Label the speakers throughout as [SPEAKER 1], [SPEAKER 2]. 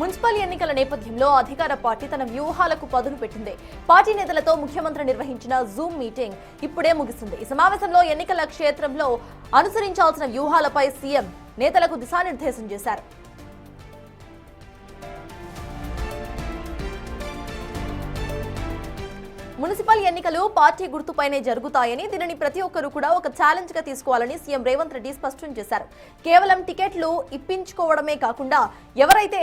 [SPEAKER 1] Municipal ఎన్నికల నేపథ్యంలో అధికార పార్టీ తన వ్యూహాలకు పదును పెట్టింది. పార్టీ నేతలతో ముఖ్యమంత్రి నిర్వహించిన జూమ్ మీటింగ్ ఇప్పుడే ముగిసింది. ఈ సమావేశంలో ఎన్నికల క్షేత్రంలో అనుసరించాల్సిన వ్యూహాలపై సీఎం నేతలకు దిశానిర్దేశం చేశారు. మున్సిపల్ ఎన్నికలు పార్టీ గుర్తుపైనే జరుగుతాయని, దీనిని ప్రతి ఒక్కరూ కూడా ఒక ఛాలెంజ్ గా తీసుకోవాలని సీఎం రేవంత్ రెడ్డి స్పష్టం చేశారు. కేవలం టికెట్లు ఇప్పించుకోవడమే కాకుండా ఎవరైతే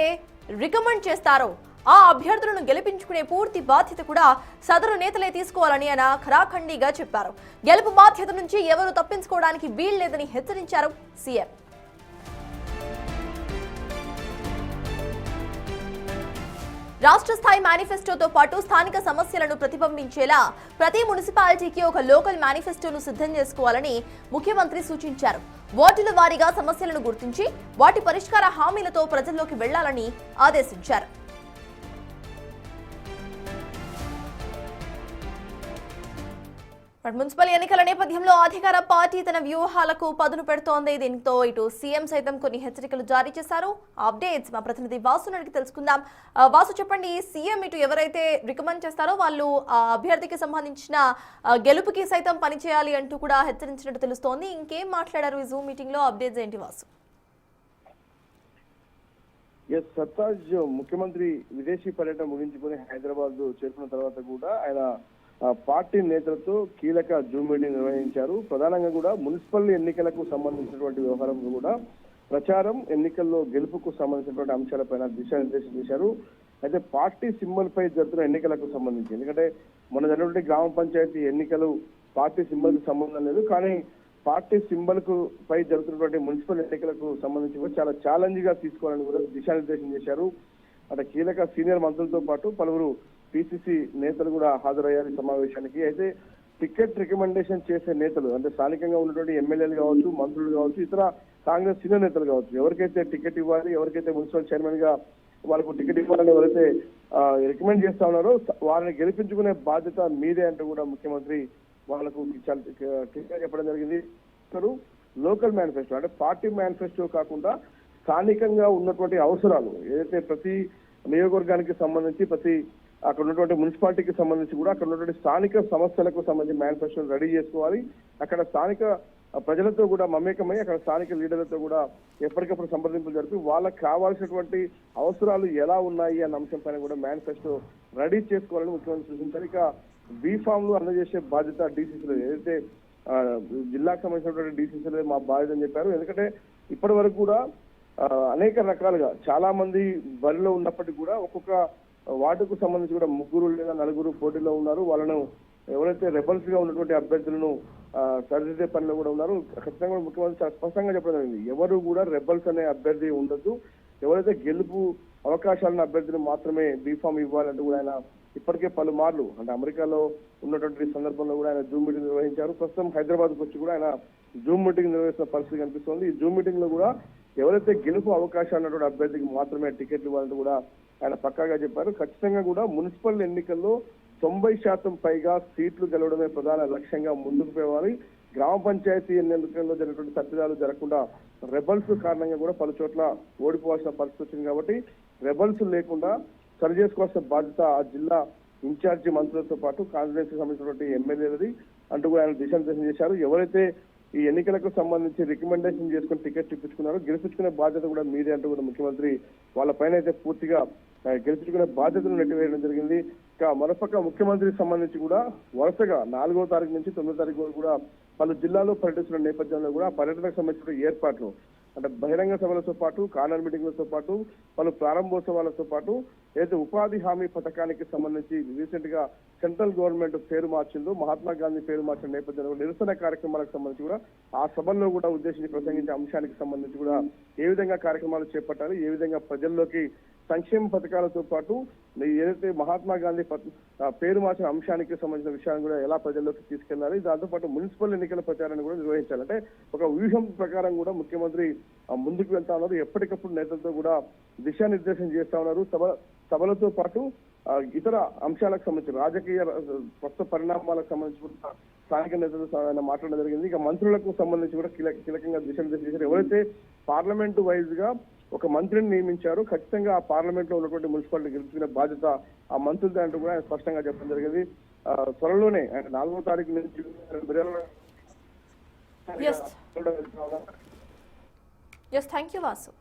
[SPEAKER 1] రికమెండ్ చేస్తారో ఆ అభ్యర్థులను గెలిపించుకునే పూర్తి బాధ్యత కూడా సదరు నేతలే తీసుకోవాలని ఆయన ఖరాఖండిగా చెప్పారు. గెలుపు బాధ్యత నుంచి ఎవరు తప్పించుకోవడానికి వీల్లేదని హెచ్చరించారు సీఎం. రాష్ట్ర స్థాయి మేనిఫెస్టోతో పాటు స్థానిక సమస్యలను ప్రతిబింబించేలా ప్రతి మున్సిపాలిటీకి ఒక లోకల్ మేనిఫెస్టోను సిద్ధం చేసుకోవాలని ముఖ్యమంత్రి సూచించారు. వార్డుల వారీగా సమస్యలను గుర్తించి వాటి పరిష్కార హామీలతో ప్రజల్లోకి వెళ్లాలని ఆదేశించారు. మున్సిపల్ ఎన్నికల నేపథ్యంలో అధికార పార్టీ తన వ్యూహాలకు పదును పెడుతోంది. దీంతో ఇటు సీఎం సైతం కొన్ని హెచ్చరికలు జారీ చేశారు. అప్డేట్స్ మా ప్రతినిధి వాసు అడిగి తెలుసుకుందాం. వాసు, చెప్పండి, సీఎం ఇటు ఎవరైతే రికమెండ్ చేస్తారో వాళ్ళు అభ్యర్థికి సంబంధించిన గెలుపుకి సైతం పనిచేయాలి అంటూ కూడా హెచ్చరించినట్టు తెలుస్తోంది. ఇంకేం మాట్లాడారు ఈ జూమ్ మీటింగ్ లో? అప్డేట్స్ ఏంటి వాసు?
[SPEAKER 2] సర్తాజ్ ముఖ్యమంత్రి విదేశీ పర్యటన ముగించుకుని హైదరాబాద్ చేరుకున్న తర్వాత కూడా ఆయన పార్టీ నేతలతో కీలక జూమ్ మీటింగ్ నిర్వహించారు. ప్రధానంగా కూడా మున్సిపల్ ఎన్నికలకు సంబంధించినటువంటి వ్యవహారంలో కూడా ప్రచారం, ఎన్నికల్లో గెలుపుకు సంబంధించినటువంటి అంశాలపైన దిశానిర్దేశం చేశారు. అయితే పార్టీ సింబల్ పై జరుగుతున్న ఎన్నికలకు సంబంధించి, ఎందుకంటే మొన్న జరిగినటువంటి గ్రామ పంచాయతీ ఎన్నికలు పార్టీ సింబల్ కు సంబంధం లేదు, కానీ పార్టీ సింబల్ కు పై జరుగుతున్నటువంటి మున్సిపల్ ఎన్నికలకు సంబంధించి కూడా చాలా ఛాలెంజ్ గా తీసుకోవాలని కూడా దిశానిర్దేశం చేశారు. అంటే కీలక సీనియర్ మంత్రులతో పాటు పలువురు పిసిసి నేతలు కూడా హాజరయ్యారు ఈ సమావేశానికి. అయితే టికెట్ రికమెండేషన్ చేసే నేతలు, అంటే స్థానికంగా ఉన్నటువంటి ఎమ్మెల్యేలు కావచ్చు, మంత్రులు కావచ్చు, ఇతర కాంగ్రెస్ సీనియర్ నేతలు కావచ్చు, ఎవరికైతే టికెట్ ఇవ్వాలి, ఎవరికైతే మున్సిపల్ చైర్మన్ గా వాళ్ళకు టికెట్ ఇవ్వాలని ఎవరైతే రికమెండ్ చేస్తా ఉన్నారో వారిని గెలిపించుకునే బాధ్యత మీదే అంటూ కూడా ముఖ్యమంత్రి వాళ్ళకు క్లియర్గా చెప్పడం జరిగింది. లోకల్ మేనిఫెస్టో, అంటే పార్టీ మేనిఫెస్టో కాకుండా స్థానికంగా ఉన్నటువంటి అవసరాలు, ఏదైతే ప్రతి నియోజకవర్గానికి సంబంధించి ప్రతి అక్కడ ఉన్నటువంటి మున్సిపాలిటీకి సంబంధించి కూడా అక్కడ ఉన్నటువంటి స్థానిక సమస్యలకు సంబంధించి మేనిఫెస్టో రెడీ చేసుకోవాలి. అక్కడ స్థానిక ప్రజలతో కూడా మమేకమై అక్కడ స్థానిక లీడర్లతో కూడా ఎప్పటికప్పుడు సంప్రదింపులు జరిపి వాళ్ళకి కావాల్సినటువంటి అవసరాలు ఎలా ఉన్నాయి అన్న అంశం పైన కూడా మేనిఫెస్టో రెడీ చేసుకోవాలని ముఖ్యమంత్రి సూచించారు. ఇక బీఫామ్లు అందజేసే బాధ్యత డీసీసీలు, ఏదైతే జిల్లాకు సంబంధించినటువంటి డీసీసీలు మా బాధ్యత అని చెప్పారు. ఎందుకంటే ఇప్పటి వరకు కూడా అనేక రకాలుగా చాలా మంది బరిలో ఉన్నప్పటికీ కూడా ఒక్కొక్క వార్డుకు సంబంధించి కూడా 3 లేదా 4 పోటీలో ఉన్నారు. వాళ్ళను ఎవరైతే రెబల్స్ గా ఉన్నటువంటి అభ్యర్థులను సరిదిద్దే పనిలో కూడా ఉన్నారు. ఖచ్చితంగా ముఖ్యమంత్రి చాలా స్పష్టంగా చెప్పడం జరిగింది, ఎవరు కూడా రెబల్స్ అనే అభ్యర్థి ఉండొద్దు, ఎవరైతే గెలుపు అవకాశాలను అభ్యర్థులు మాత్రమే బీఫామ్ ఇవ్వాలంటూ కూడా ఆయన ఇప్పటికే పలుమార్లు, అంటే అమెరికాలో ఉన్నటువంటి సందర్భంలో కూడా ఆయన జూమ్ మీటింగ్ నిర్వహించారు. ప్రస్తుతం హైదరాబాద్కు వచ్చి కూడా ఆయన జూమ్ మీటింగ్ నిర్వహిస్తున్న పరిస్థితి కనిపిస్తోంది. ఈ జూమ్ మీటింగ్ లో కూడా ఎవరైతే గెలుపు అవకాశాలు ఉన్నటువంటి అభ్యర్థికి మాత్రమే టికెట్లు ఇవ్వాలంటూ కూడా ఆయన పక్కాగా చెప్పారు. ఖచ్చితంగా కూడా మున్సిపల్ ఎన్నికల్లో 90% పైగా సీట్లు గెలవడమే ప్రధాన లక్ష్యంగా ముందుకు పోవాలి. గ్రామ పంచాయతీ ఎన్నికల్లో జరిగినటువంటి తప్పిదాలు జరగకుండా రెబల్స్ కారణంగా కూడా పలు చోట్ల ఓడిపోవాల్సిన పరిస్థితి వచ్చింది. కాబట్టి రెబల్స్ లేకుండా సరి చేసుకోవాల్సిన బాధ్యత ఆ జిల్లా ఇన్ఛార్జి మంత్రులతో పాటు కాంగ్రెస్ కి సంబంధించినటువంటి ఎమ్మెల్యేలది అంటూ కూడా ఆయన దిశానిర్దేశం చేశారు. ఎవరైతే ఈ ఎన్నికలకు సంబంధించి రికమెండేషన్ చేసుకుని టికెట్ ఇప్పించుకున్నారో గెలిపించుకునే బాధ్యత కూడా మీదే అంటూ కూడా ముఖ్యమంత్రి వాళ్ళ పైన అయితే పూర్తిగా గెలిపించుకునే బాధ్యతను నెట్టివేయడం జరిగింది. ఇక మరోపక్క ముఖ్యమంత్రికి సంబంధించి కూడా వరుసగా 4వ తారీఖు నుంచి 9వ తారీఖు వరకు కూడా పలు జిల్లాల్లో పర్యటిస్తున్న నేపథ్యంలో కూడా పర్యటనకు సంబంధించిన ఏర్పాట్లు, అంటే బహిరంగ సభలతో పాటు కార్నర్ మీటింగ్లతో పాటు పలు ప్రారంభోత్సవాలతో పాటు ఏదైతే ఉపాధి హామీ పథకానికి సంబంధించి రీసెంట్ గా సెంట్రల్ గవర్నమెంట్ పేరు మార్చిందో, మహాత్మా గాంధీ పేరు మార్చిన నేపథ్యంలో నిరసన కార్యక్రమాలకు సంబంధించి కూడా ఆ సభల్లో కూడా ఉద్దేశించి ప్రసంగించే అంశానికి సంబంధించి కూడా ఏ విధంగా కార్యక్రమాలు చేపట్టాలి, ఏ విధంగా ప్రజల్లోకి సంక్షేమ పథకాలతో పాటు ఏదైతే మహాత్మా గాంధీ పేరు మార్చిన అంశానికి సంబంధించిన విషయాన్ని కూడా ఎలా ప్రజల్లోకి తీసుకెళ్లాలి, దాంతో పాటు మున్సిపల్ ఎన్నికల ప్రచారాన్ని కూడా నిర్వహించాలి. అంటే ఒక వ్యూహం ప్రకారం కూడా ముఖ్యమంత్రి ముందుకు వెళ్తా ఉన్నారు. ఎప్పటికప్పుడు నేతలతో కూడా దిశానిర్దేశం చేస్తా ఉన్నారు. సభలతో పాటు ఇతర అంశాలకు సంబంధించి రాజకీయ కొత్త పరిణామాలకు సంబంధించి కూడా స్థానిక నేతలతో ఆయన మాట్లాడడం జరిగింది. ఇక మంత్రులకు సంబంధించి కూడా కీలకంగా దిశానిర్దేశం చేశారు. ఎవరైతే పార్లమెంటు వైజ్ గా ఒక మంత్రిని నియమించారు. ఖచ్చితంగా ఆ పార్లమెంట్ లో ఉన్నటువంటి మున్సిపాలిటీ గెలుచుకునే బాధ్యత ఆ మంత్రులదే అంటూ కూడా ఆయన స్పష్టంగా చెప్పడం జరిగింది. త్వరలోనే అంటే 4వ తారీఖు నుంచి
[SPEAKER 1] Yes, thank you, Vasu.